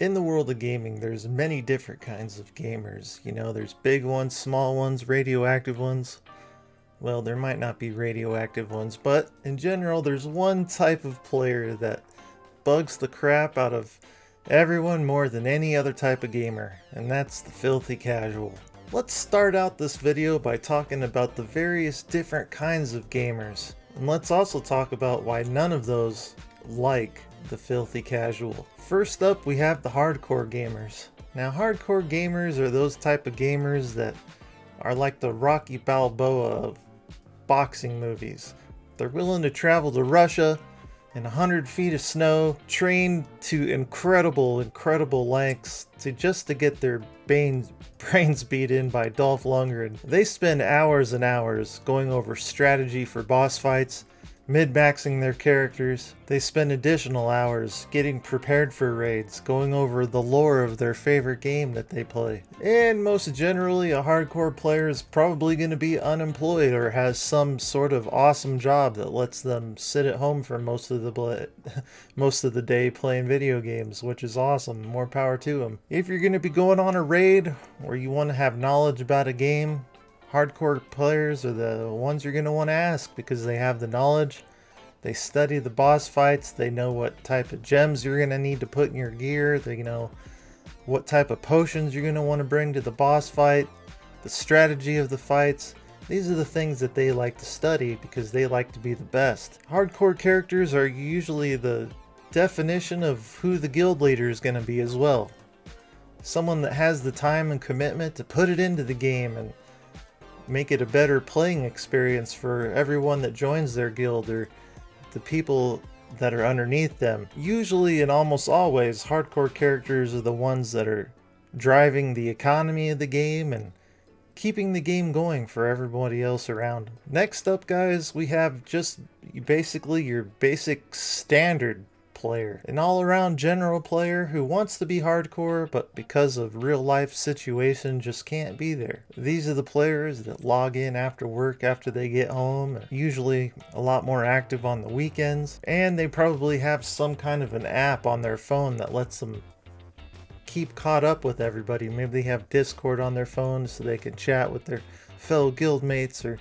In the world of gaming, there's many different kinds of gamers. There's big ones, small ones, radioactive ones. Well, there might not be radioactive ones, but in general, there's one type of player that bugs the crap out of everyone more than any other type of gamer, and that's the filthy casual. Let's start out this video by talking about the various different kinds of gamers, and let's also talk about why none of those like the filthy casual. First up, we have the hardcore gamers. Now, hardcore gamers are those type of gamers that are like the Rocky Balboa of boxing movies. They're willing to travel to Russia in 100 feet of snow, train to incredible lengths to get their brains beat in by Dolph Lundgren. They spend hours and hours going over strategy for boss fights, mid-maxing their characters. They spend additional hours getting prepared for raids, going over the lore of their favorite game that they play. And most generally, a hardcore player is probably going to be unemployed or has some sort of awesome job that lets them sit at home for most of the day playing video games, which is awesome. More power to them. If you're going to be going on a raid or you want to have knowledge about a game, hardcore players are the ones you're going to want to ask because they have the knowledge. They study the boss fights. They know what type of gems you're going to need to put in your gear. They know what type of potions you're going to want to bring to the boss fight, the strategy of the fights. These are the things that they like to study because they like to be the best. Hardcore characters are usually the definition of who the guild leader is going to be as well. Someone that has the time and commitment to put it into the game and make it a better playing experience for everyone that joins their guild or the people that are underneath them. Usually and almost always, hardcore characters are the ones that are driving the economy of the game and keeping the game going for everybody else around them. Next up, guys, we have just basically your basic standard player, an all-around general player who wants to be hardcore but because of real life situation just can't be there. These are the players that log in after work after they get home, usually a lot more active on the weekends, and they probably have some kind of an app on their phone that lets them keep caught up with everybody. Maybe they have Discord on their phone so they can chat with their fellow guildmates, or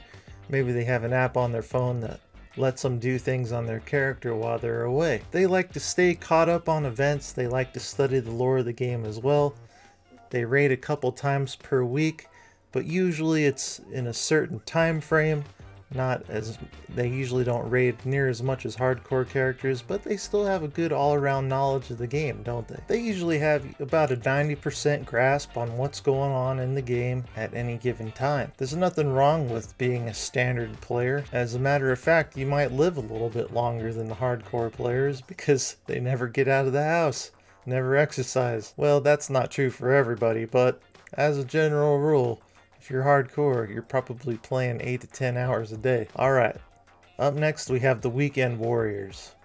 maybe they have an app on their phone that lets them do things on their character while they're away. They like to stay caught up on events. They like to study the lore of the game as well. They raid a couple times per week, but usually it's in a certain time frame. They usually don't raid near as much as hardcore characters, but they still have a good all-around knowledge of the game, don't they? They usually have about a 90% grasp on what's going on in the game at any given time. There's nothing wrong with being a standard player. As a matter of fact, you might live a little bit longer than the hardcore players because they never get out of the house, never exercise. Well, that's not true for everybody, but as a general rule, if you're hardcore, you're probably playing 8 to 10 hours a day. Alright, up next we have the weekend warriors.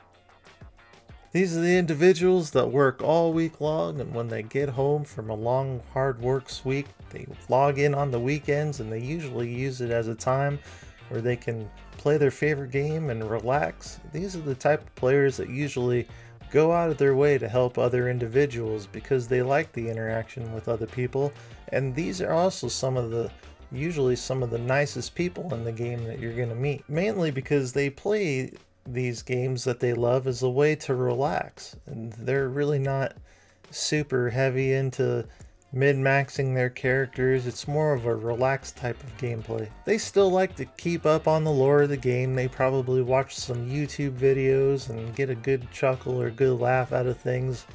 These are the individuals that work all week long, and when they get home from a long hard works week, they log in on the weekends, and they usually use it as a time where they can play their favorite game and relax. These are the type of players that usually go out of their way to help other individuals because they like the interaction with other people, and these are also usually some of the nicest people in the game that you're going to meet, mainly because they play these games that they love as a way to relax, and they're really not super heavy into mid-maxing their characters. It's more of a relaxed type of gameplay. They still like to keep up on the lore of the game. They probably watch some YouTube videos and get a good chuckle or good laugh out of things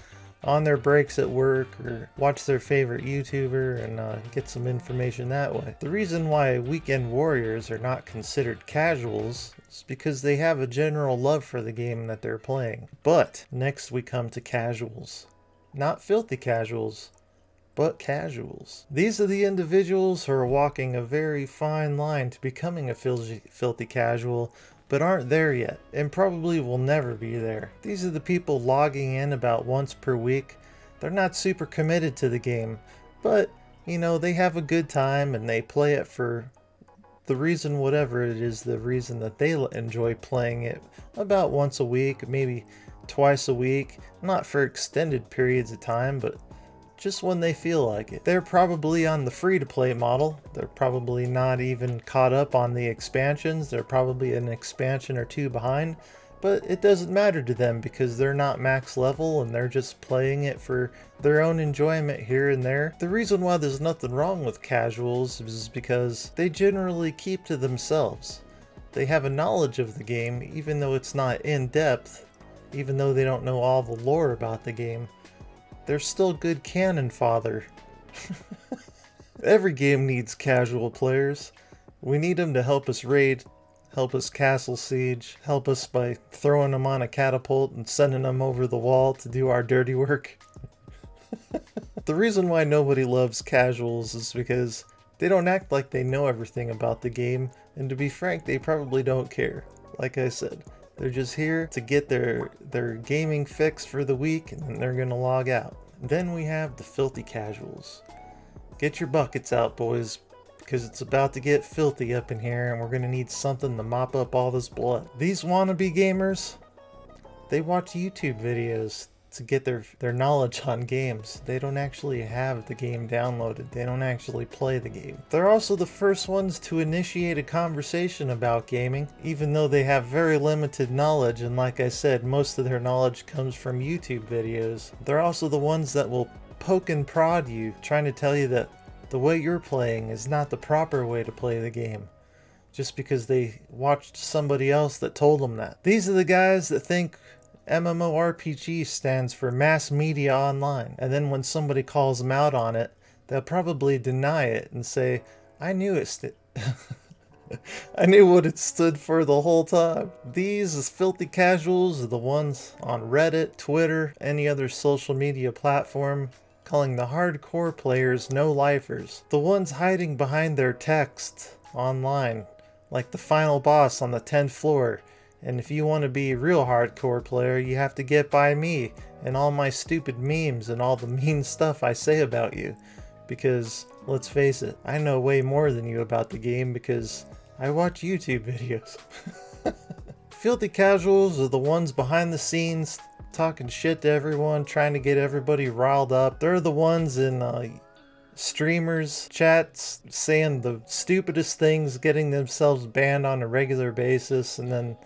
on their breaks at work, or watch their favorite YouTuber and get some information that way. The reason why weekend warriors are not considered casuals is because they have a general love for the game that they're playing. But next we come to casuals. Not filthy casuals, but casuals. These are the individuals who are walking a very fine line to becoming a filthy casual, but aren't there yet, and probably will never be there. These are the people logging in about once per week. They're not super committed to the game, but they have a good time and they play it for the reason, whatever it is, the reason that they enjoy playing it, about once a week, maybe twice a week, not for extended periods of time, but just when they feel like it. They're probably on the free-to-play model. They're probably not even caught up on the expansions. They're probably an expansion or two behind, but it doesn't matter to them because they're not max level and they're just playing it for their own enjoyment here and there. The reason why there's nothing wrong with casuals is because they generally keep to themselves. They have a knowledge of the game, even though it's not in depth, even though they don't know all the lore about the game. They're still good cannon fodder. Every game needs casual players. We need them to help us raid, help us castle siege, help us by throwing them on a catapult and sending them over the wall to do our dirty work. The reason why nobody loves casuals is because they don't act like they know everything about the game, and to be frank, they probably don't care. Like I said, they're just here to get their gaming fix for the week, and then they're gonna log out. Then we have the filthy casuals. Get your buckets out, boys, because it's about to get filthy up in here, and we're gonna need something to mop up all this blood. These wannabe gamers, they watch YouTube videos to get their knowledge on games. They don't actually have the game downloaded. They don't actually play the game. They're also the first ones to initiate a conversation about gaming, even though they have very limited knowledge, and like I said, most of their knowledge comes from YouTube videos. They're also the ones that will poke and prod you, trying to tell you that the way you're playing is not the proper way to play the game, just because they watched somebody else that told them that. These are the guys that think MMORPG stands for mass media online, and then when somebody calls them out on it, they'll probably deny it and say, I knew it I knew what it stood for the whole time. These filthy casuals are the ones on Reddit, Twitter, any other social media platform calling the hardcore players no-lifers. The ones hiding behind their text online, like the final boss on the 10th floor. And if you want to be a real hardcore player, you have to get by me and all my stupid memes and all the mean stuff I say about you. Because, let's face it, I know way more than you about the game because I watch YouTube videos. Filthy casuals are the ones behind the scenes talking shit to everyone, trying to get everybody riled up. They're the ones in streamers chats saying the stupidest things, getting themselves banned on a regular basis, and then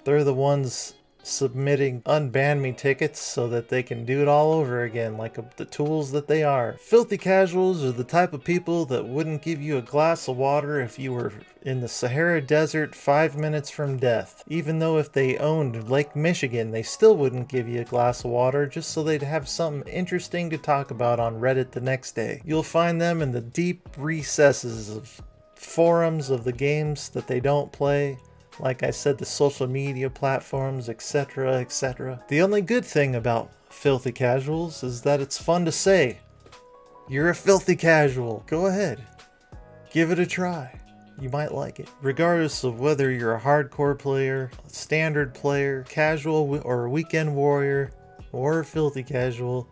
they're the ones submitting unban me tickets so that they can do it all over again, like the tools that they are. Filthy casuals are the type of people that wouldn't give you a glass of water if you were in the Sahara Desert 5 minutes from death. Even though if they owned Lake Michigan, they still wouldn't give you a glass of water just so they'd have something interesting to talk about on Reddit the next day. You'll find them in the deep recesses of forums of the games that they don't play. Like I said, the social media platforms, etc., etc. The only good thing about filthy casuals is that it's fun to say, you're a filthy casual. Go ahead. Give it a try. You might like it. Regardless of whether you're a hardcore player, a standard player, casual or a weekend warrior, or a filthy casual,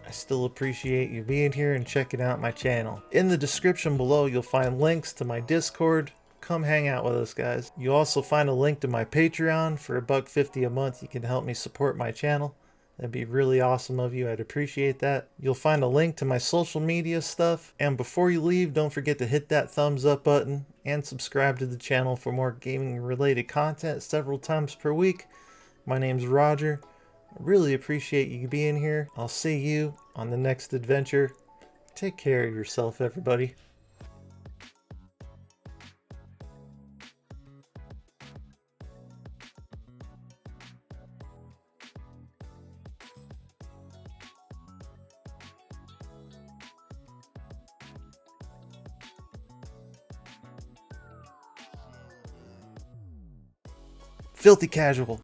I still appreciate you being here and checking out my channel. In the description below, you'll find links to my Discord. Come hang out with us, guys. You'll also find a link to my Patreon. For $1.50 a month, you can help me support my channel. That'd be really awesome of you. I'd appreciate that. You'll find a link to my social media stuff. And before you leave, don't forget to hit that thumbs up button and subscribe to the channel for more gaming related content several times per week. My name's Roger. I really appreciate you being here. I'll see you on the next adventure. Take care of yourself, everybody. Filthy casual.